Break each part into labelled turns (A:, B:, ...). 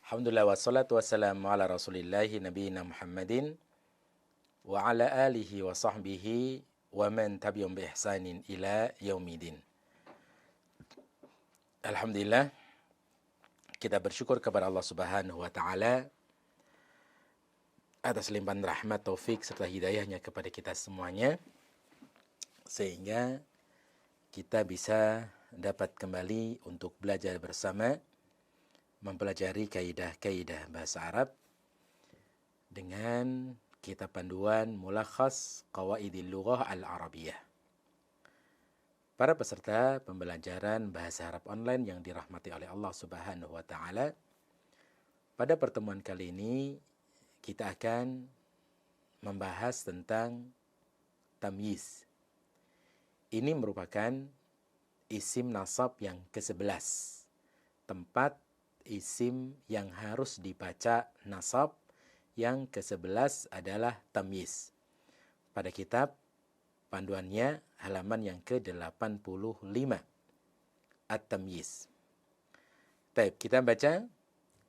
A: Alhamdulillah wassalatu wassalamu ala rasulillahi nabiyina Muhammadin wa ala alihi wa sahbihi wa man tabi'um bi ihsanin ila yaumidin. Alhamdulillah, kita bersyukur kepada Allah Subhanahu wa taala atas limpahan rahmat, taufik serta hidayahnya kepada kita semuanya, sehingga kita bisa dapat kembali untuk belajar bersama, mempelajari kaidah-kaidah bahasa Arab dengan kitab panduan Mulakhas Qawaidil Lughah Al-Arabiyah. Para peserta pembelajaran bahasa Arab online yang dirahmati oleh Allah Subhanahu wa taala, pada pertemuan kali ini kita akan membahas tentang tamyiz. Ini merupakan isim nasab yang ke-11, tempat isim yang harus dibaca nasab yang ke-11 adalah tamyiz. Pada kitab panduannya halaman yang ke-85, At-Tamyiz. Baik, kita baca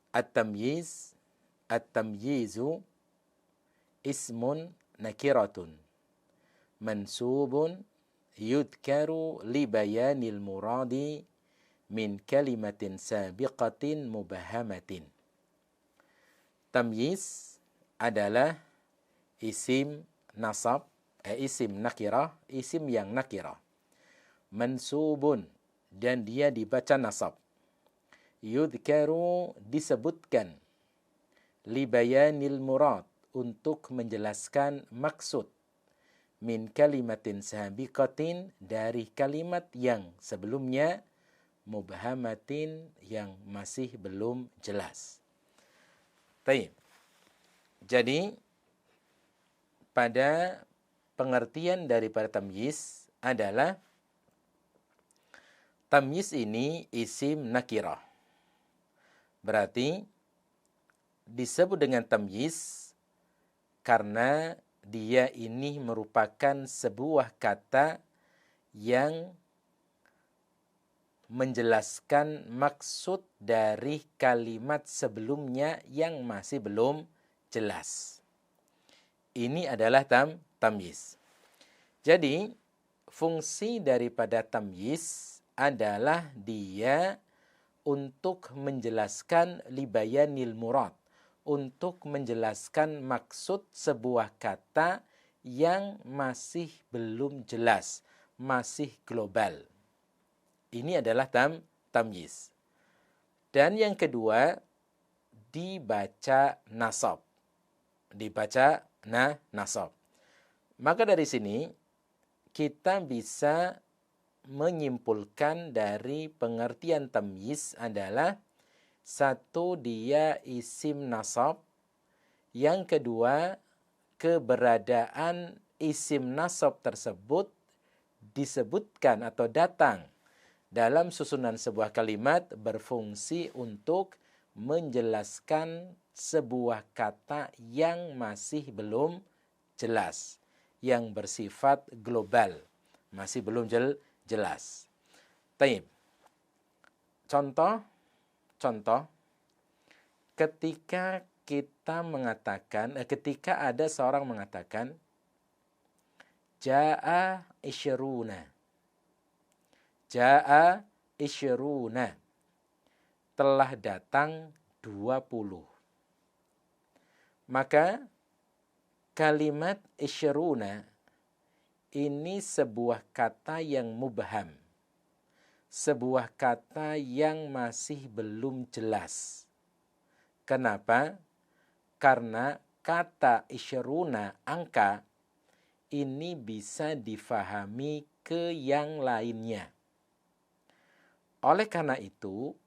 A: At-Tamyiz. At-Tamyizu ismun nakiratun mansubun yudkaru li bayanil muradi min kalimatin sabiqatin mubahamatin. Tamyiz adalah isim nasab, isim nakirah, isim yang nakirah. Mansubun, dan dia dibaca nasab. Yudkaru, disebutkan. Li bayanil murad, untuk menjelaskan maksud. Min kalimatin sabiqatin, dari kalimat yang sebelumnya, mubahamatin, yang masih belum jelas. Baik. Jadi pada pengertian daripada tamyiz adalah tamyiz ini isim nakirah. Berarti disebut dengan tamyiz karena dia ini merupakan sebuah kata yang menjelaskan maksud dari kalimat sebelumnya yang masih belum jelas. Ini adalah tamyiz. Jadi, fungsi daripada tamyiz adalah dia untuk menjelaskan libayanil murad, untuk menjelaskan maksud sebuah kata yang masih belum jelas, masih global. Ini adalah tamyiz. Dan yang kedua, dibaca nasab. Dibaca nasab. Maka dari sini kita bisa menyimpulkan dari pengertian tamyiz adalah satu, dia isim nasab. Yang kedua, keberadaan isim nasab tersebut disebutkan atau datang dalam susunan sebuah kalimat berfungsi untuk menjelaskan sebuah kata yang masih belum jelas, yang bersifat global, masih belum jelas. Taib. Contoh, ketika kita mengatakan, ketika ada seorang mengatakan, Ja'a isyruna. Ja'a isyruna, telah datang 20. Maka kalimat isyruna ini sebuah kata yang mubham, sebuah kata yang masih belum jelas. Kenapa? Karena kata isyruna, angka, ini bisa difahami ke yang lainnya. Oleh karena itu,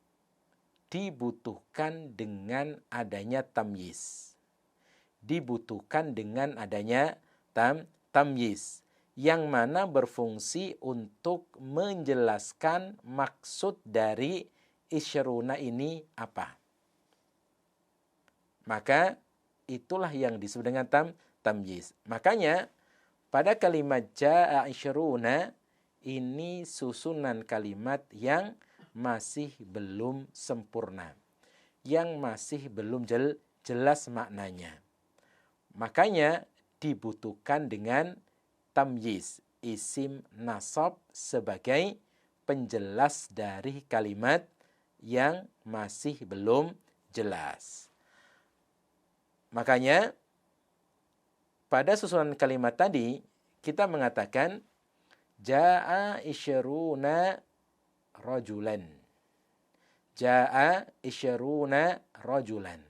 A: dibutuhkan dengan adanya tamyiz. Dibutuhkan dengan adanya tamyiz, yang mana berfungsi untuk menjelaskan maksud dari isyruna ini apa. Maka itulah yang disebut dengan tamyiz. Makanya pada kalimat ja'a isyruna ini susunan kalimat yang masih belum sempurna. yang masih belum jelas maknanya. Makanya dibutuhkan dengan tamyiz, isim nasab sebagai penjelas dari kalimat yang masih belum jelas. Makanya pada susunan kalimat tadi kita mengatakan jaa isyaruna rajulan. Jaa isyaruna rajulan.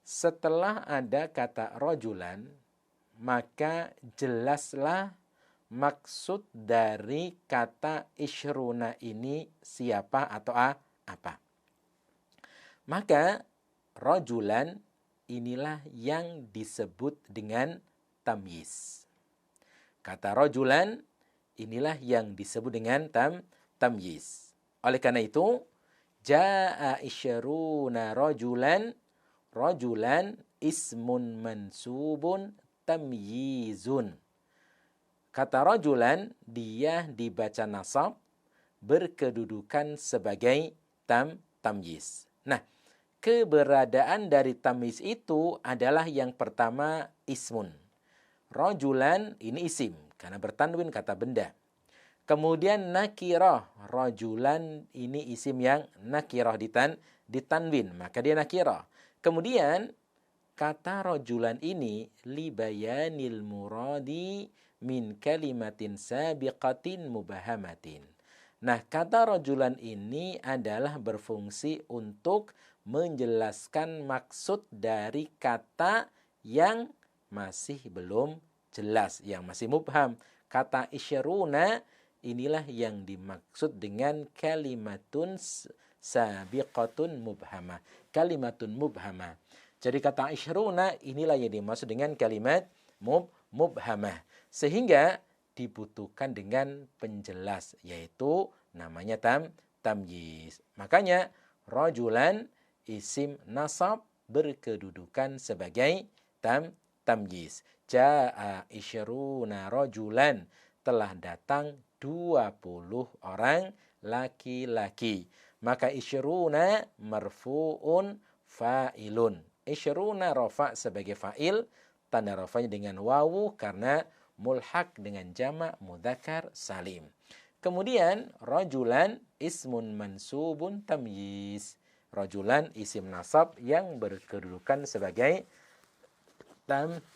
A: Setelah ada kata rajulan, maka jelaslah maksud dari kata isyruna ini siapa atau apa. Maka rajulan inilah yang disebut dengan tamyiz. Kata rajulan inilah yang disebut dengan tamyiz. Oleh karena itu, jaa isyruna rajulan, rajulan ismun mansubun tamyizun. Kata rajulan, dia dibaca nasab, berkedudukan sebagai tamyiz. Nah, keberadaan dari tamyiz itu adalah yang pertama ismun. Rajulan ini isim, karena bertanwin kata benda. Kemudian nakirah, rajulan ini isim yang nakirah ditanwin, maka dia nakirah. Kemudian kata rajulan ini libayanil muradi min kalimatin sabiqatin mubahamatin. Nah, kata rajulan ini adalah berfungsi untuk menjelaskan maksud dari kata yang masih belum jelas, yang masih mubham. Kata isyaruna inilah yang dimaksud dengan kalimatun sabiqatun mubhamah. Kalimatun mubhamah. Jadi kata isyaruna inilah yang dimaksud dengan kalimat mubhamah. Sehingga dibutuhkan dengan penjelas, yaitu namanya tamyiz. Makanya rajulan isim nasab berkedudukan sebagai tamyiz. Jaa isyaruna rajulan, telah datang 20 orang laki-laki. Maka isyaruna marfu'un fa'ilun. Isyaruna rafa' sebagai fa'il, tanda rafa'nya dengan wawu karena mulhaq dengan jamak mudzakkar salim. Kemudian rajulan ismun mansubun tamyiz. Rajulan isim nasab yang berkedudukan sebagai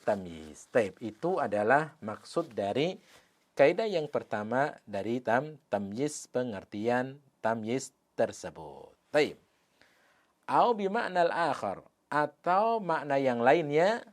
A: tamyiz. Taib, itu adalah maksud dari kaidah yang pertama dari tamyiz, pengertian tamyiz tersebut. Taib. Au bima'nal akhar, atau makna yang lainnya,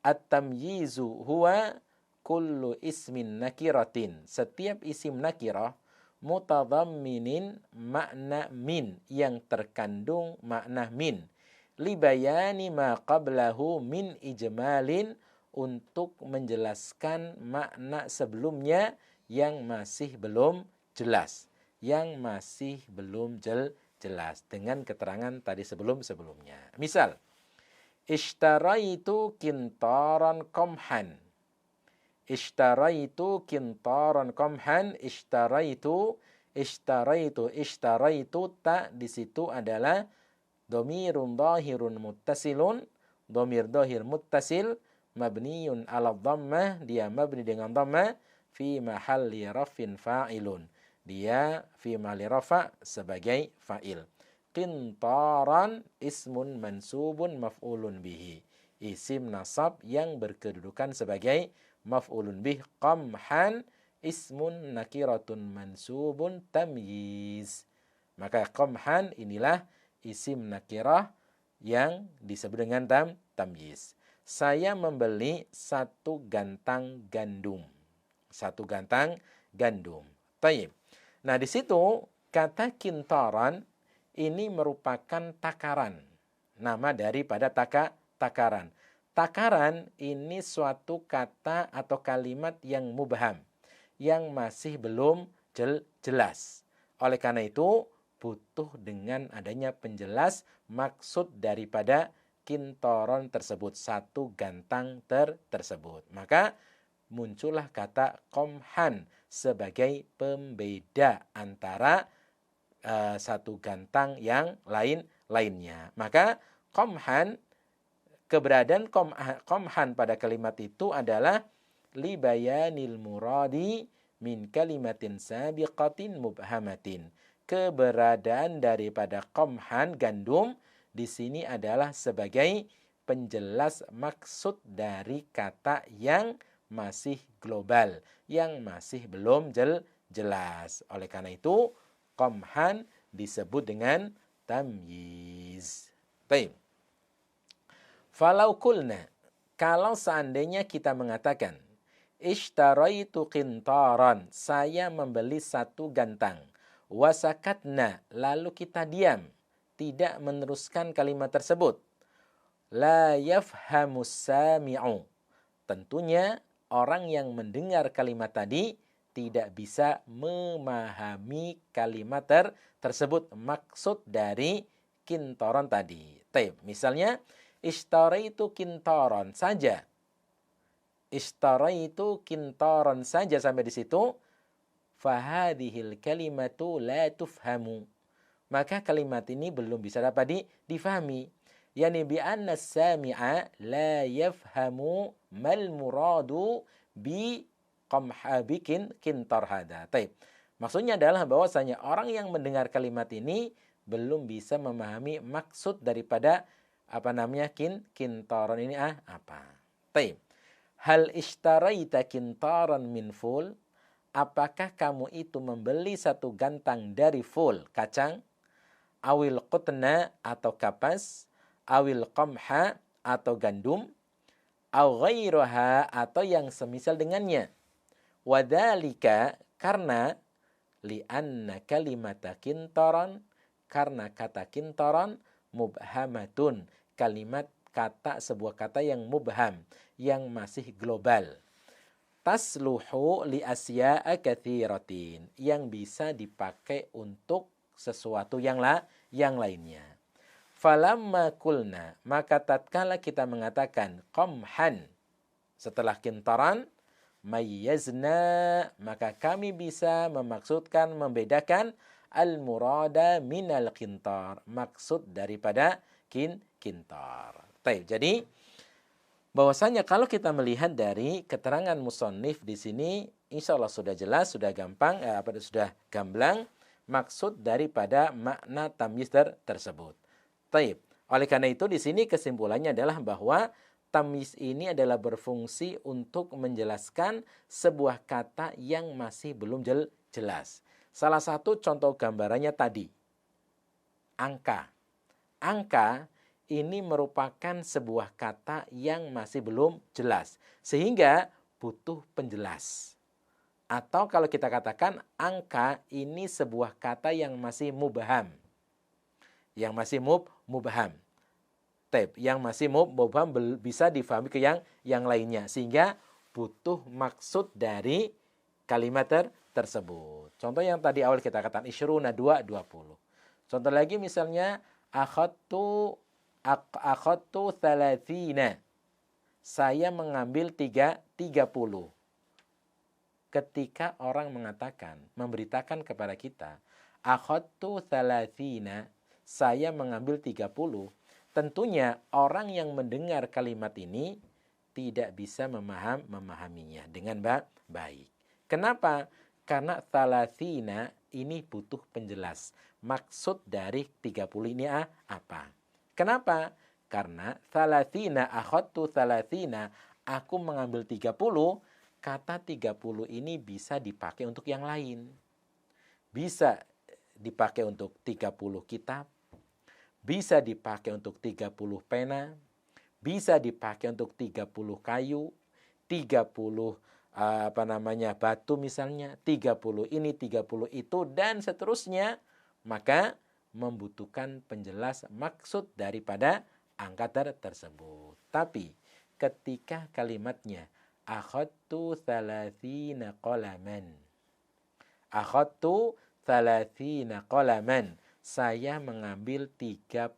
A: at-tamyizu huwa kullu ismin nakiratin, setiap isim nakirah mutadhamminin makna min, yang terkandung makna min, libayani ma qablahu min ijmalin, untuk menjelaskan makna sebelumnya yang masih belum jelas, yang masih belum jelas dengan keterangan tadi sebelumnya. Misal, ishtaraitu kintaran qamhan. Ishtaraitu kintaran qamhan. Ishtaraitu ta di situ adalah dhamirun dhahirun muttasilun, dhamir dhahir muttasil, mabniyun ala dhammah, dia mabni dengan dhammah, fi mahalli rafin fa'ilun, dia fi mahalli rafa' sebagai fa'il. Qintaran ismun mansubun maf'ulun bihi, isim nasab yang berkedudukan sebagai maf'ulun bih. Qamhan ismun nakiratun mansubun tamyiz. Maka qamhan inilah isim nakirah yang disebut dengan tamyiz. Saya membeli satu gantang gandum. Satu gantang gandum. Taib. Nah, di situ kata kintaran ini merupakan takaran. Nama daripada takaran. Takaran ini suatu kata atau kalimat yang mubham, yang masih belum jelas. Oleh karena itu, butuh dengan adanya penjelas maksud daripada kintoron tersebut, satu gantang tersebut. Maka muncullah kata qamhan sebagai pembeda antara satu gantang yang lainnya. Maka qomhan, keberadaan qomhan pada kalimat itu adalah li bayanil muradi min kalimatin sabiqatin mubhamatin. Keberadaan daripada qomhan, gandum, di sini adalah sebagai penjelas maksud dari kata yang masih global, yang masih belum jelas. Oleh karena itu, qomhan disebut dengan tamyiz. Baik. Falau kulna, kalau seandainya kita mengatakan, ishtaraitu qintaran, saya membeli satu gantang. Wasakatna, lalu kita diam, tidak meneruskan kalimat tersebut. La yafhamus sami'u, tentunya orang yang mendengar kalimat tadi tidak bisa memahami kalimat tersebut, maksud dari kintaran tadi. Misalnya, ishtaraitu kintaran saja. Ishtaraitu kintaran saja sampai di situ. Fahadihil kalimatu la tufhamu. Maka kalimat ini belum bisa dapat difahami. Yani bi anna sami'a la yafhamu mal muradu bi qamhabikin kintar hada. Maksudnya adalah bahwasanya orang yang mendengar kalimat ini belum bisa memahami maksud daripada kintaran ini apa. Hal ishtaraita kintaran min ful? Apakah kamu itu membeli satu gantang dari ful, kacang? Awil qutna atau kapas? Awil qamha atau gandum? Aw ghairaha atau yang semisal dengannya? Wadhalika, karena li'anna kalimata kintaran, karena kata kintaran mubhamatun, kalimat kata, sebuah kata yang mubham, yang masih global. Tasluhu li asya'a katsiratin, yang bisa dipakai untuk sesuatu yang lainnya. Falamma kulna, maka tatkala kita mengatakan qamhan setelah kintaran, mayyazna, maka kami bisa memaksudkan, membedakan al-murada minal kintar, maksud daripada kintar. Jadi bahwasanya kalau kita melihat dari keterangan musannif di sini, insya Allah sudah jelas, sudah gampang, sudah gamblang maksud daripada makna tamyiz tersebut. Oleh karena itu di sini kesimpulannya adalah bahwa tamyiz ini adalah berfungsi untuk menjelaskan sebuah kata yang masih belum jelas. Salah satu contoh gambarannya tadi, angka. Angka ini merupakan sebuah kata yang masih belum jelas, sehingga butuh penjelas. Atau kalau kita katakan angka ini sebuah kata yang masih mubham. Yang masih mubham. Yang masih mubham bisa difahami ke yang lainnya, sehingga butuh maksud dari kalimat tersebut. Contoh yang tadi awal kita katakan isyruna 20. Contoh lagi misalnya akhadtu thalathina. Saya mengambil 30. Ketika orang mengatakan, memberitakan kepada kita, akhadtu thalathina, saya mengambil 30, tentunya orang yang mendengar kalimat ini tidak bisa memahaminya dengan baik. Kenapa? Karena thalathina ini butuh penjelas. Maksud dari 30 ini apa? Kenapa? Karena thalathina, akhadtu thalathina, aku mengambil 30, kata 30 ini bisa dipakai untuk yang lain. Bisa dipakai untuk 30 kitab, bisa dipakai untuk 30 pena, bisa dipakai untuk 30 kayu, 30 batu misalnya, 30 ini, 30 itu, dan seterusnya. Maka membutuhkan penjelas maksud daripada angka tersebut. Tapi ketika kalimatnya akhadtu thalathina qalaman, akhadtu thalathina qalaman, saya mengambil 30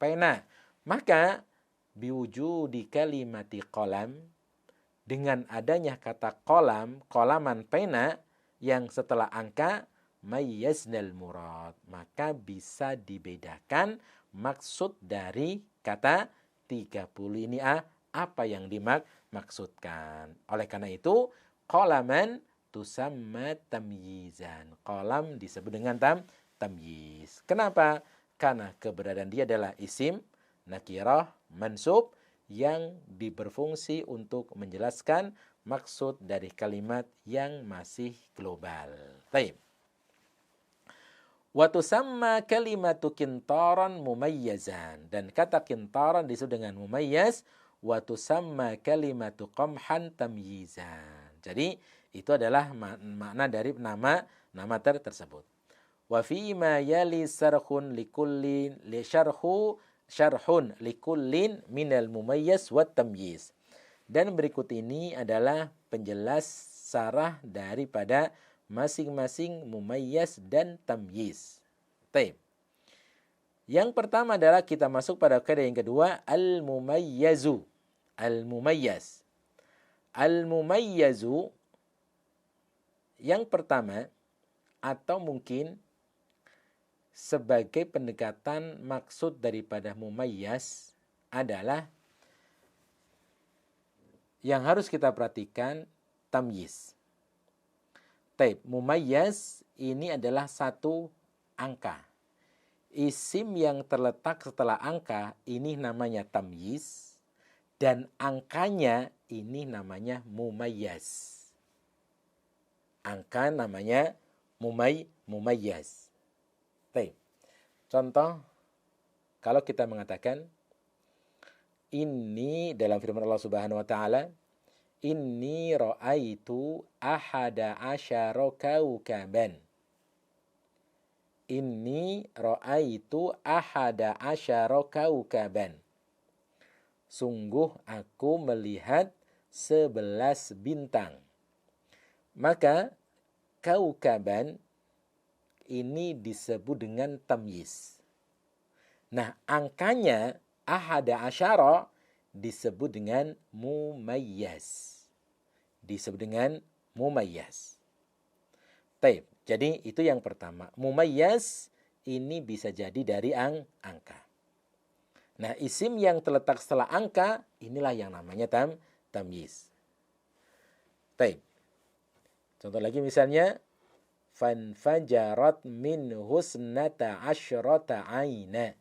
A: pena, maka biwujudi kalimati qalam, dengan adanya kata qalam, qalaman pena yang setelah angka, mayyaznal murad. Maka bisa dibedakan maksud dari kata 30 ini apa yang dimaksudkan. Oleh karena itu, qalaman tusamma tamyizan. Qalam disebut dengan tamyiz. Kenapa? Karena keberadaan dia adalah isim nakirah mansub yang berfungsi untuk menjelaskan maksud dari kalimat yang masih global. Baik. Wa tusamma kalimatu kintaran mumayyazan. Dan kata kintaran disebut dengan mumayyaz. Wa tusamma kalimatu qamhan tamyizan. Jadi itu adalah makna dari nama tersebut. Wa fi ma yali sarhun likullin li syarhun likullin minal mumayyaz wat tamyiz. Dan berikut ini adalah penjelas sarah daripada masing-masing mumayyaz dan tamyiz. Baik. Yang pertama adalah kita masuk pada kaidah yang kedua, al-mumayyazu. Al-mumayyaz. Al-mumayyazu yang pertama atau mungkin sebagai pendekatan maksud daripada mumayyaz adalah yang harus kita perhatikan tamyiz. Taib, mumayyaz ini adalah satu angka. Isim yang terletak setelah angka ini namanya tamyiz dan angkanya ini namanya mumayyaz. Angka namanya mumayyaz. Taib. Contoh, kalau kita mengatakan ini dalam firman Allah Subhanahu wa taala, inni ra'aitu ahada asyara kaukaban. Inni ra'aitu ahada asyara kaukaban. Sungguh aku melihat 11 bintang. Maka kaukaban ini disebut dengan tamyiz. Nah, angkanya ahada asyara disebut dengan mumayyaz. Disebut dengan mumayyaz. Taib. Jadi itu yang pertama. Mumayyaz ini bisa jadi dari angka. Nah, isim yang terletak setelah angka inilah yang namanya tamyiz. Taib. Contoh lagi misalnya fanfajarat min husnata asyrata aina.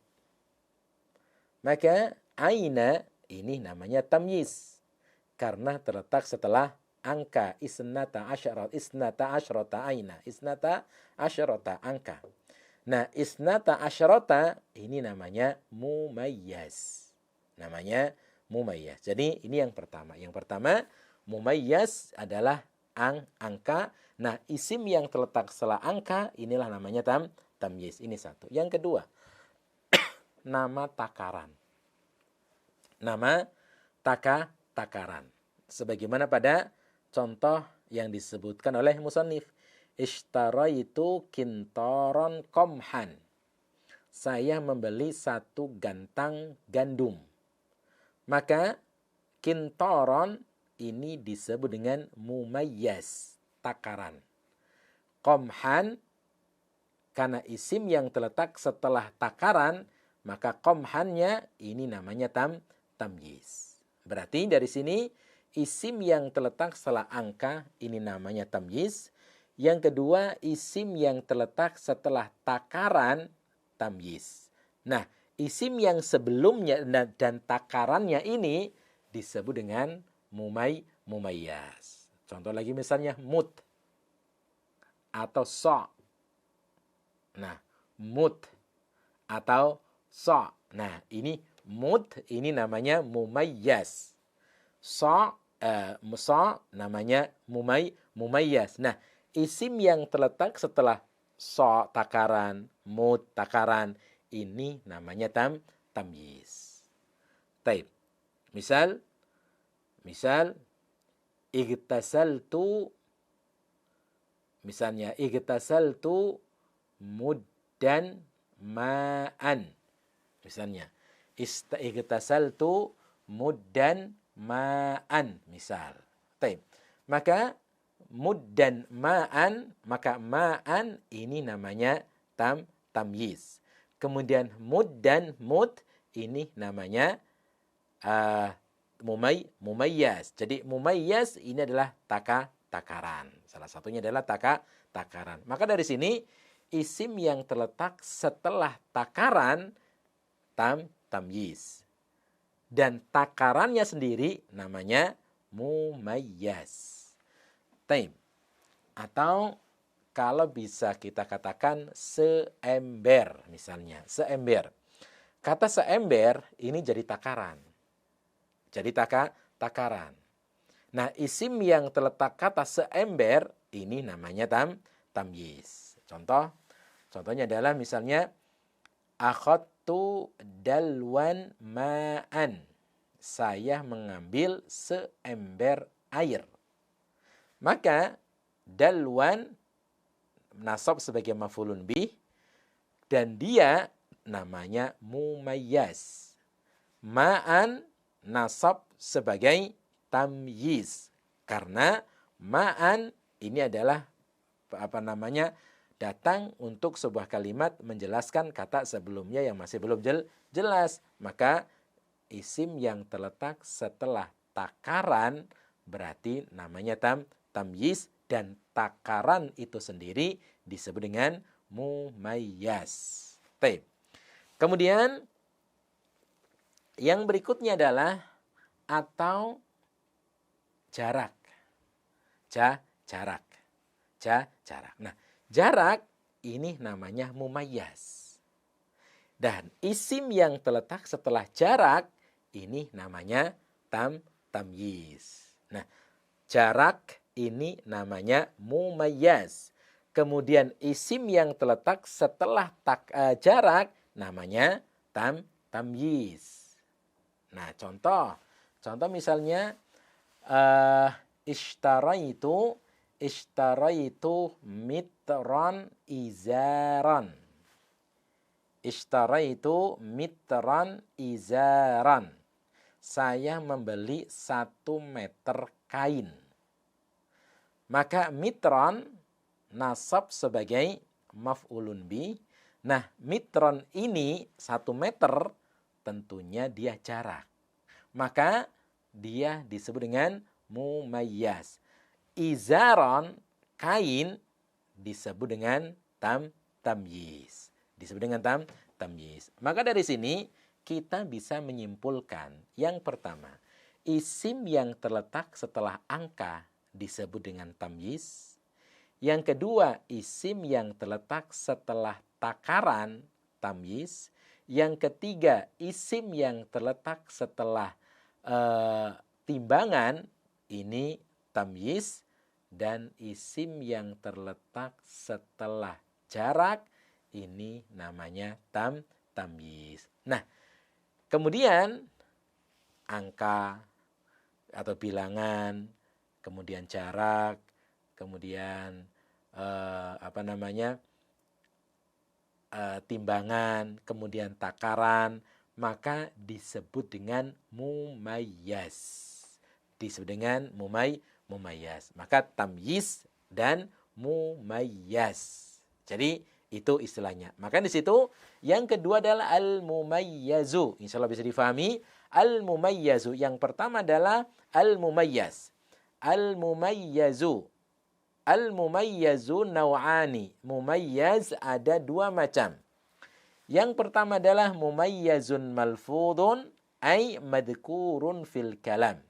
A: Maka aina ini namanya tamyiz karena terletak setelah angka isnata asyrata aina. Isnata asyrata angka. Nah, isnata asyrata ini namanya mumayyaz. Namanya mumayyaz. Jadi ini yang pertama. Yang pertama, mumayyaz adalah angka. Nah, isim yang terletak setelah angka inilah namanya tamyiz. Ini satu. Yang kedua, nama takaran. Nama takaran. Sebagaimana pada contoh yang disebutkan oleh musannif. Ishtaraitu kintaron qamhan. Saya membeli satu gantang gandum. Maka kintaron ini disebut dengan mumayyaz, takaran. Qamhan karena isim yang terletak setelah takaran, maka qamhannya ini namanya tamyiz. Berarti dari sini isim yang terletak setelah angka ini namanya tamyiz. Yang kedua, isim yang terletak setelah takaran tamyiz. Nah, isim yang sebelumnya dan takarannya ini disebut dengan mumayyaz. Contoh lagi misalnya mut atau so. Nah, mut atau so. Nah, ini mut ini namanya mumayyaz. So namanya mumayyaz. Nah, isim yang terletak setelah so takaran, mut takaran ini namanya tamyiz. Taib. Misal igtasaltu misalnya igtasaltu muddan ma'an. Misalnya igtasaltu muddan ma'an misal. Taib. Maka muddan ma'an, maka ma'an ini namanya tamyiz. Kemudian muddan mud ini namanya mumayyaz. Jadi mumayyaz ini adalah takaran. Salah satunya adalah takaran. Maka dari sini isim yang terletak setelah takaran tamyiz. Dan takarannya sendiri namanya mumayyaz. Taib. Atau kalau bisa kita katakan seember misalnya. Seember. Kata seember ini jadi takaran. Jadi takaran. Nah, isim yang terletak kata seember ini namanya tamyiz. Contohnya adalah misalnya akhadtu dalwan ma'an. Saya mengambil seember air. Maka dalwan nasab sebagai maf'ulun bih dan dia namanya mumayyaz. Ma'an nasab sebagai tamyiz karena ma'an ini adalah datang untuk sebuah kalimat menjelaskan kata sebelumnya yang masih belum jelas. Maka isim yang terletak setelah takaran berarti namanya tamyiz dan takaran itu sendiri disebut dengan mumayyaz. Baik. Kemudian yang berikutnya adalah atau jarak. Jarak. Nah, jarak ini namanya mumayyaz. Dan isim yang terletak setelah jarak ini namanya tamyiz. Nah, jarak ini namanya mumayyaz. Kemudian isim yang terletak setelah jarak namanya tamyiz. Nah, contoh misalnya ishtaraitu mitran izaran. Ishtaraitu mitran izaran. Saya membeli 1 meter kain. Maka mitran nasab sebagai maf'ulun bih. Nah, mitran ini 1 meter tentunya dia jarak. Maka dia disebut dengan mumayyaz. Izaran kain disebut dengan tamyiz. Disebut dengan tamyiz. Maka dari sini kita bisa menyimpulkan yang pertama, isim yang terletak setelah angka disebut dengan tamyiz. Yang kedua, isim yang terletak setelah takaran tamyiz. Yang ketiga, isim yang terletak setelah timbangan ini tamyiz. Dan isim yang terletak setelah jarak ini namanya tamyiz. Nah, kemudian angka atau bilangan, kemudian jarak, kemudian timbangan, kemudian takaran, maka disebut dengan mumayyaz. Disebut dengan mumayyaz. Maka tamyiz dan mumayyaz. Jadi itu istilahnya. Maka di situ yang kedua adalah al-mumayyazu. Insyaallah bisa difahami. Al-mumayyazu. Yang pertama adalah al-mumayyaz. Al-mumayyazu. Al-mumayyazu naw'ani. Mumayyaz ada 2 macam. Yang pertama adalah mumayyazun malfudun ay madhkurun fil kalam.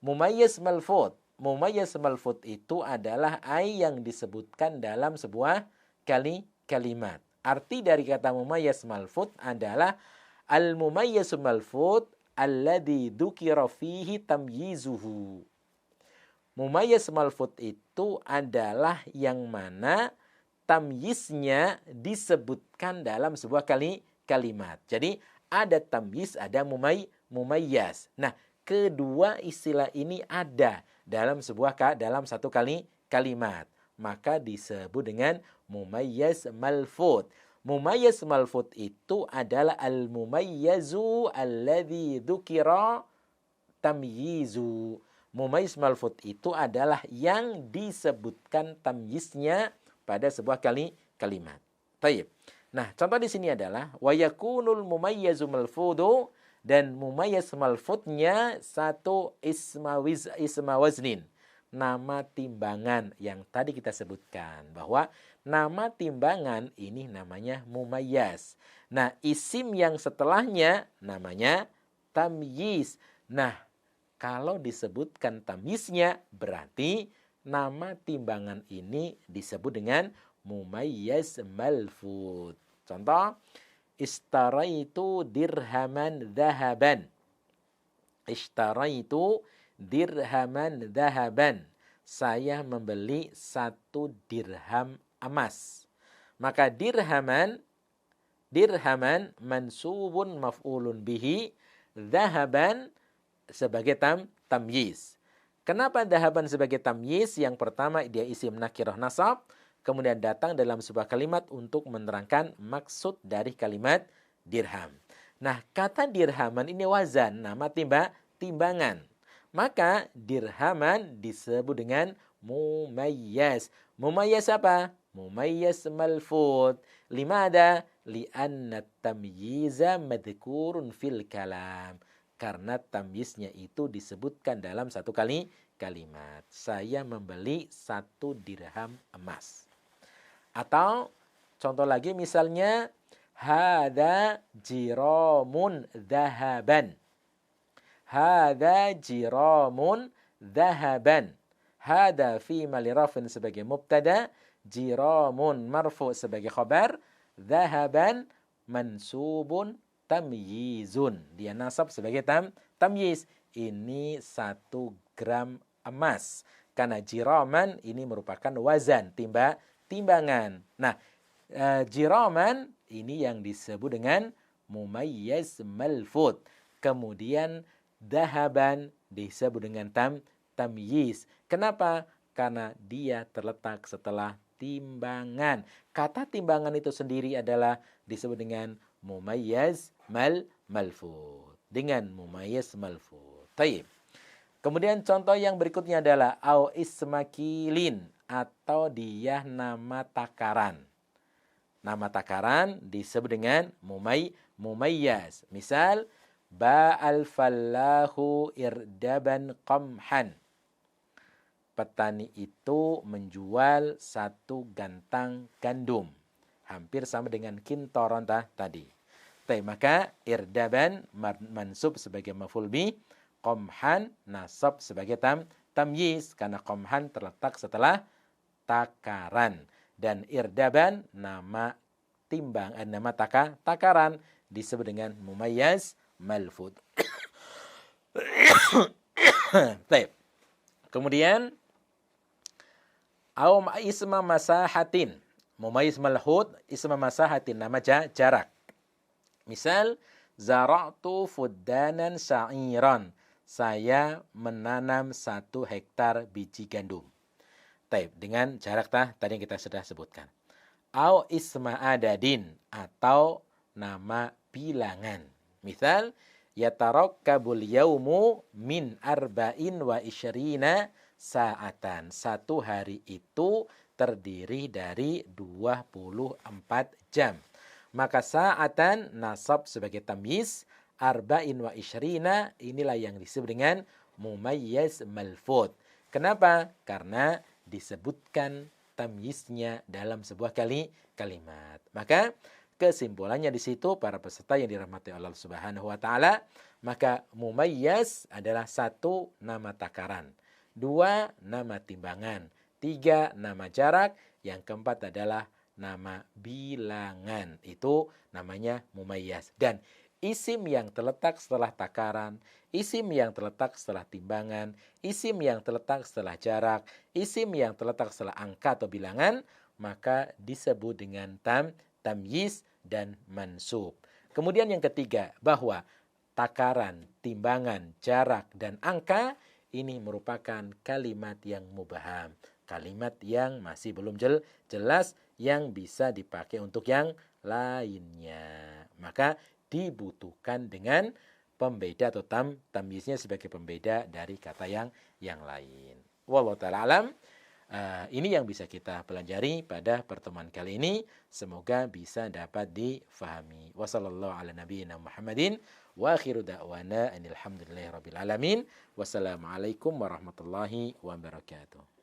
A: Mumayyaz malfud. Mumayyaz malfud itu adalah ay yang disebutkan dalam sebuah kalimat. Arti dari kata mumayyaz malfud adalah al-mumayyaz malfud alladhi dzukira fihi tamyizuhu. Mumayyaz malfud itu adalah yang mana tamyiznya disebutkan dalam sebuah kalimat. Jadi ada tamyiz, ada mumayyaz. Nah, kedua istilah ini ada dalam satu kalimat. Maka disebut dengan mumayyaz malfud. Mumayyaz malfud itu adalah al-mumayyazu alladhi dzukira tamyizu. Mumayyiz malfud itu adalah yang disebutkan tamyiznya pada sebuah kalimat. Taib. Nah, contoh di sini adalah wa yakunul mumayyizu malfudu, dan mumayyiz malfudnya satu isma waznin, nama timbangan yang tadi kita sebutkan bahwa nama timbangan ini namanya mumayyiz. Nah, isim yang setelahnya namanya tamyiz. Nah, kalau disebutkan tamyiznya berarti nama timbangan ini disebut dengan mumayyiz malfud. Contoh, istaraitu dirhaman dhahaban. Istaraitu dirhaman dhahaban. Saya membeli 1 dirham emas. Maka dirhaman mansubun maf'ulun bihi, dhahaban sebagai tamyiz. Kenapa dhahaban sebagai tamyiz? Yang pertama, dia isim nakirah nasab, kemudian datang dalam sebuah kalimat untuk menerangkan maksud dari kalimat dirham. Nah, kata dirhaman ini wazan, nama timbangan. Maka dirhaman disebut dengan mumayyiz. Mumayyiz apa? Mumayyiz malfud. Limada? Li'anna tamyiza madhkurun fil kalam. Karena tamyiznya itu disebutkan dalam satu kalimat. Saya membeli 1 dirham emas. Atau contoh lagi misalnya hadza jiramun dhahaban. Hadza jiramun dhahaban. Hadza fi malirafin sebagai mubtada, jiramun marfu sebagai khabar, dhahaban mansubun tamyizun. Dia nasab sebagai tamyiz. Ini 1 gram emas. Karena jiraman ini merupakan wazan, timbangan. Nah, jiraman ini yang disebut dengan mumayyiz malfud. Kemudian dhahaban disebut dengan tamyiz. Kenapa? Karena dia terletak setelah timbangan. Kata timbangan itu sendiri adalah disebut dengan mumayyiz malfud. Dengan mumayyiz malfud. Taib. Kemudian contoh yang berikutnya adalah au ismakilin, atau dia nama takaran. Nama takaran disebut dengan mumayyiz. Misal, ba'al fallahu irdaban qamhan. Petani itu menjual 1 gantang gandum. Hampir sama dengan kintoron tadi. Maka irdaban mansub sebagai maf'ul bih, qamhan nasab sebagai tamyiz, karena qamhan terletak setelah takaran, dan irdaban nama takaran disebut dengan mumayyiz malfud. Kemudian au isma masahatin, mumayyiz malhud isma masahatin, nama jarak. Misal zara'tu fuddanan sa'iran, saya menanam 1 hektar biji gandum. Dengan jarak tadi yang kita sudah sebutkan. Au isma adadin, atau nama bilangan. Misal, yatarakkabul yaumu min arba'in wa isyrina sa'atan. 1 hari itu terdiri dari 24 jam. Maka sa'atan nasab sebagai tamyiz, arba'in wa isyrina inilah yang disebut dengan mumayyiz malfud. Kenapa? Karena disebutkan tamyiznya dalam sebuah kalimat. Maka kesimpulannya di situ para peserta yang dirahmati Allah Subhanahu wa taala, maka mumayyiz adalah 1 nama takaran, 2 nama timbangan, 3 nama jarak, yang keempat adalah nama bilangan. Itu namanya mumayyiz. Dan isim yang terletak setelah takaran, isim yang terletak setelah timbangan, isim yang terletak setelah jarak, isim yang terletak setelah angka atau bilangan, maka disebut dengan tamyiz dan mansub. Kemudian yang ketiga, bahwa takaran, timbangan, jarak, dan angka ini merupakan kalimat yang mubham. Kalimat yang masih belum jelas, yang bisa dipakai untuk yang lainnya. Maka dibutuhkan dengan pembeda atau tamyiznya sebagai pembeda dari kata yang lain. Wallahu taala alam. Ini yang bisa kita pelajari pada pertemuan kali ini. Semoga bisa dapat difahami. Wassallallahu ala nabiyyina Muhammadin wa akhiru da'wana anil hamdulillahi rabbil alamin. Wassalamualaikum warahmatullahi wabarakatuh.